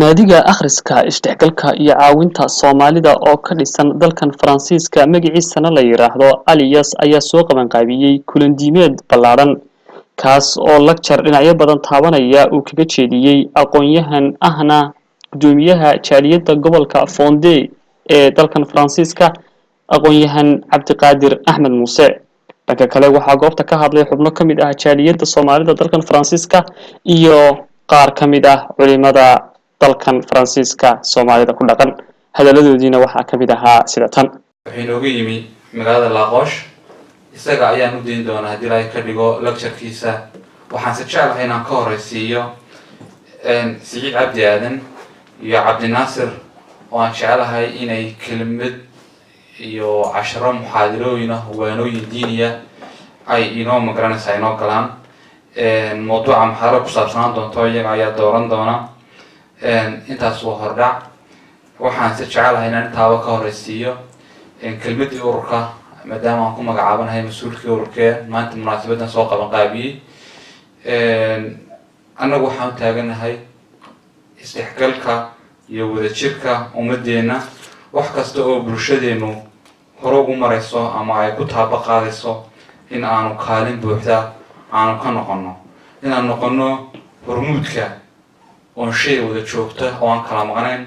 naadiga akhriska isdhexgalka iyo caawinta Soomaalida oo ka dhisan dalkan Faransiiska magaciisana la yiraahdo Alias ayaa soo qaban qaabiyay kulan diimeed ballaaran kaas oo lecture dhinacyo badan taabanaya uu kaga jeediyay aqoon-yahan ahna gudoomiyaha jaaliyadda gobolka Fondé ee dalkan Faransiiska aqoon-yahan Cabdiqaadir Axmed Muuse dhanka kale waxaa goobta ka hadlay xubno ka mid ah jaaliyadda Soomaalida dalkan Faransiiska iyo qaar ka mid ah culimada dalkan Faransiiska Soomaalida ku dhaqan hadaladoodiina waxaa ka mid ahaa sida tan waxay nooga yimi magaalada Laaqoosh isaga ayaan u deyn doonaa haddii ay ka dhigo lecture-kiisa waxaan si jecelahay inaan ka horeysiiyo Siciid Cabdi Aadan iyo Cabdi Naasir oo aan jecelahay inay kelmad iyo casharo muxaadarooyin ah waanooyin diiniya ay inoo magaranaysaa inoo galaan mawduuca muxaadaro ku saabsanaan doonto iyaga ayaa dooran doona intaas waa hordhac waxaan si jecelahay inaan intaaba ka horeysiiyo kelmadii ururka maadaama aan ku magacaabanahay mas-uulkii ururkee maanta munaasabadan soo qaban qaabiyey annagu waxaan u taaganahay isdhexgalka iyo wadajirka ummadeenna wax kasta oo bulshadeenu hore ugu marayso ama ay ku taaba qaadayso in aanu kaalin buuxda aanu ka noqono inaan noqono hormuudka oon shay wada joogta oo aan kala maqnayn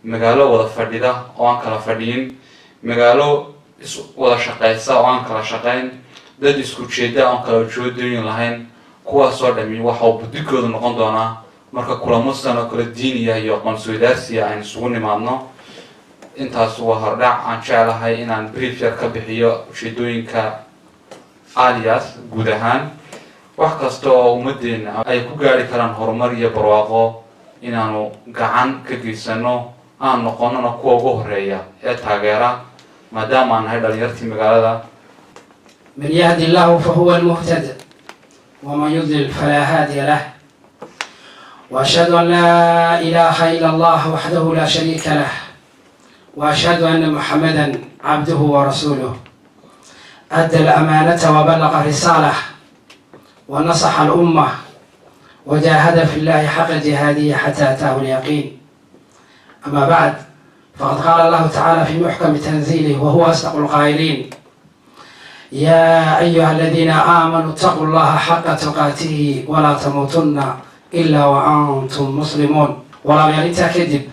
magaalo wada fadhida oo aan kala fadhiyin magaalo wada shaqaysa oo aan kala shaqayn dad isku jeeda aan kala ujeedooyin lahayn kuwaasoo dhami waxa uu budigooda noqon doonaa marka kulamo sidan oo kale diiniya iyo aqoon-isweydaarsiya aynu isugu nimaadno intaas waa hordhac aan jecelahay inaan brief yar ka bixiyo ujeedooyinka Alias guud ahaan wax kasta oo ummadeena ay ku gaari karaan horumar iyo barwaaqo inaanu gacan ka geysano aan noqonona kuwa ugu horeeya ee taageera maadaama aan nahay dhalinyartii magaalada من يهد الله فهو المهتد ومن يضلل فلا هادي له وأشهد أن لا إله إلا الله وحده لا شريك له وأشهد أن محمدا عبده ورسوله أدى الأمانة وبلغ الرسالة ونصح الأمة وجاهد في الله حق جهاده حتى أتاه اليقين أما بعد فقد قال الله تعالى في محكم تنزيله وهو أصدق القائلين يا أيها الذين آمنوا اتقوا الله حق تقاته ولا تموتن إلا وأنتم مسلمون ولا يريد كذب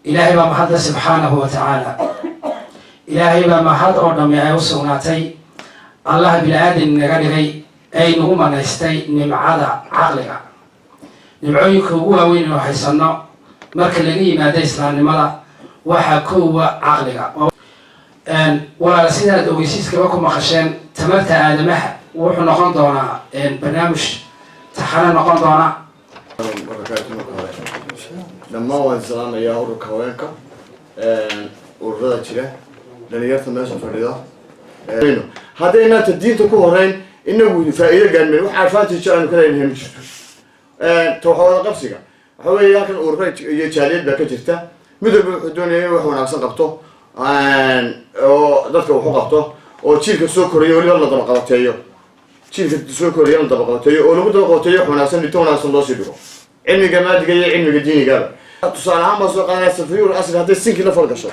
إلهي بمحض سبحانه وتعالى إلهي بمحض أردم يا وسوناتي الله بالآدم نغرغي أي نغم نستي نمعاد عقلك نمعيك هو وين وحيصنا مركلني ما ديسنا نملا وحكوا عقلك ولا سيدة دويسيس كباكم مخشين تمرت آدمها وحو نقون دونا برنامج تحانا نقون دونا لما وان سلام يا أورو كوينكا وردا جيره دليرت meesha fadhida hadayna tadiinta ku horeyn inagu faa'iido gaarmeen wax arfaantii aan kala inay jirto tooxooda qabsiga waxa weeye halkan ururka iyo jaaliyad baa ka jirta midba wuxuu doonayaa wax wanaagsan qabto oo dadka wuxuu qabto oo jiilka soo koreeyo waliba la daba qabateeyo jiilka soo koreeyo la daba qabateeyo oo lagu daba qabateeyo wax wanaagsan dhito wanaagsan loo sii dhigo cilmiga maadiga iyo cilmiga diiniga tusaale ahaan baa soo qaadanaya safiyur asli hadday sinki la falgasho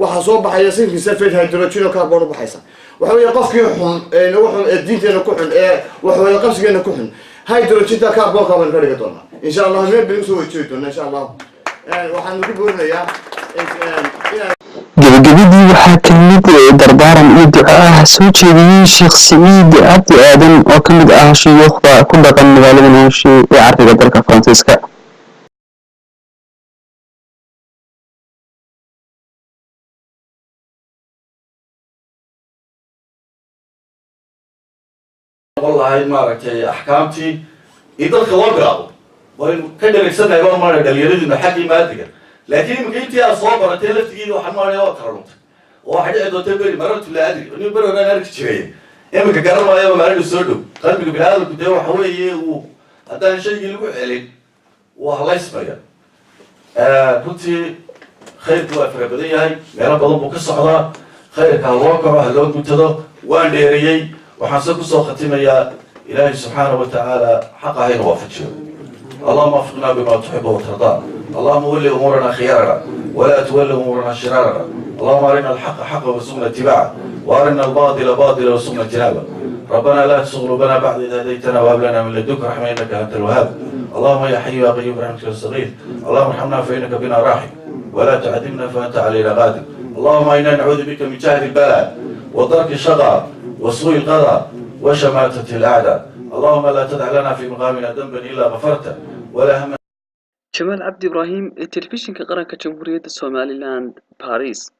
waxa soo baxaya sinki sulfate hydrogen oo carbon u baxaysa waxa weeye qofkii xun ee nagu xun ee diinteena ku xun ee wax wada qabsigeena ku xun hydrogen ta carbon ka ban ka dhiga doona insha Allah meel bil soo wajoodo doona insha Allah waxaan ugu boorinayaa gabagabadii waxaa kelmid dardaaran iyo duco ah soo jeediyey Sheekh Siciid Cabdi Aadan oo ka mid ah shuyuukhda ku dhaqan magaalada Nooshi ee carriga dalka Faransiiska والله ما ركي أحكامتي إذا الخوارق وكذا نكسرنا يوم مرة دليل إنه حكي ما أدري لكن ممكن أصابر تلفت إيده وحماري وكرمت واحد عنده تبري مرة ولا أدري إنه برا أنا أركض شوية إما كجرم أيام ما أركض سردو قلبي بالهذا كده وحوي وهذا شيء يلوح عليه والله يسمعه كنت خير توافق بدي هاي يا رب الله بقصة الله خير كهواكر وهلون كنت ذا وأنا ديريي وحنسكوا سو ختمة يا إلهي سبحانه وتعالى حق هاي وافجه اللهم وفقنا بما تحب وترضى اللهم ول أمورنا خيارنا ولا تول أمورنا شرارنا اللهم أرنا الحق حقا وارزقنا اتباعه وأرنا الباطل باطلا وارزقنا اجتنابه ربنا لا تزغ قلوبنا بعد إذ هديتنا وهب لنا من لدنك رحمة إنك أنت الوهاب اللهم يا حي يا قيوم برحمتك نستغيث اللهم ارحمنا فإنك بنا راحم ولا تعذبنا فأنت علينا قادر اللهم إنا نعوذ بك من جهل البلاء وترك الشقاء وسوء القضاء وشماتة الأعداء اللهم لا تدع لنا في مقامنا ذنبا إلا غفرته ولا هم جمال عبد إبراهيم تلفزيون قرنك جمهورية الصوماليلاند باريس.